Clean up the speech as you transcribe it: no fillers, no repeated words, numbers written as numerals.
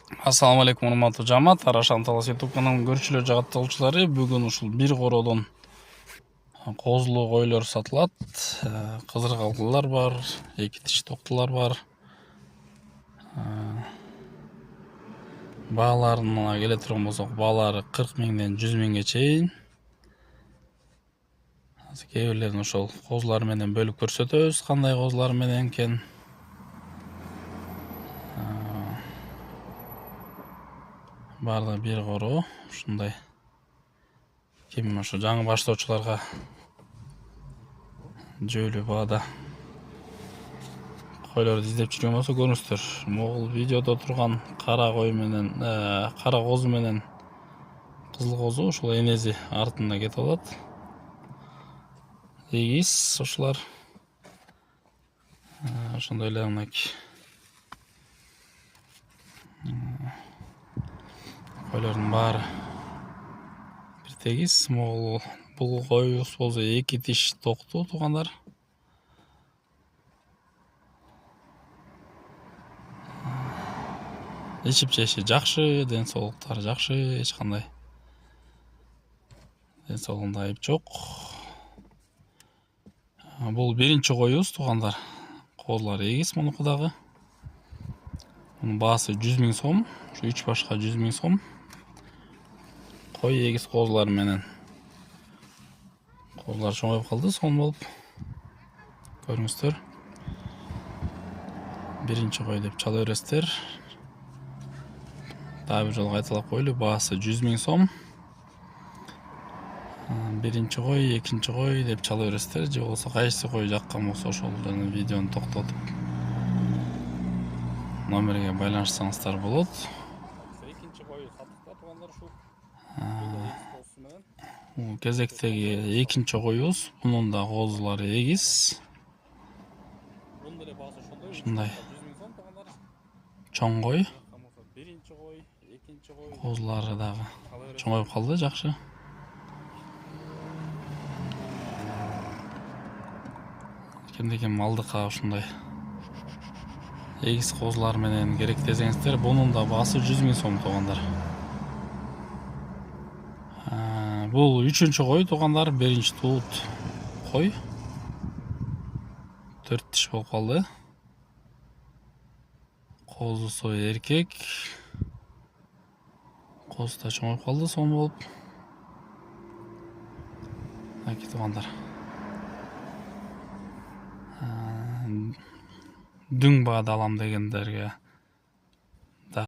Assalamu алейкум, урматтуу жамаат. Арашан Талас YouTube каналынын көрчүлөр жагатталуучулары, бүгүн ушул бир кородон козулуу койлор сатылат. Кызыргалдылар бар, эки тиш токтулар бар. Бааларына келе турган болсок, баалары 40 миңден 100 миңге чейин. Кээ бирлерин ошол козулар менен бөлүп көрсөтөбүз, кандай козулар менен экен. Баарда бир коро, ушундай. Ким ошо жаңы баштоочуларга жөлү баада койлорду издеп жүргөн болсо көрүңүздөр. Могул видеодо турган кара кой менен, кара козу менен кызыл козу ошол энези артында кетип алат. Эгиз ошолар. Ошондой эле мынакей койлордун баары бир тегиз. Бул коюбуз болсо эки тиш токтуу туугандар. Ичип жеши жакшы, ден соолуктары жакшы, эч кандай ден соолугунда айып жок. Бул биринчи коюбуз туугандар. Козулар эгиз мунуку дагы. Мунун баасы 100 миң сом, ушу 3 башка 100 миң сом. Кой эгиз козулар менен. Козулар чоңоюп калды, сон болуп. Көрүңүздөр. Биринчи кой деп чала бересиздер. Дагы бир жолу кайталап коелу, баасы 100 миң сом. Биринчи кой, экинчи кой деп чала бересиздер, же болбосо кайсы кой жаккан болсо ошол видеону токтотуп номерге байланышсаңыздар болот. Экинчи кой сатыкта туугандар ушул. Кезектеги экинчи коюбуз, мунун да козулары эгиз. Ушундай чоң кой. Биринчи кой, экинчи кой. Козулары дагы чоңоюп калды, жакшы. Кимде-ким алдыка ушундай эгиз козулар менен керек десеңиздер, бунун да баасы 100 миң сом туугандар. Бул үчүнчү кой туугандар, биринчи туут кой. 4 тиш болуп калды. Козусу эркек. Козу да чоңоюп калды, сон болуп. Аки туугандар. Дүң баада алам дегендерге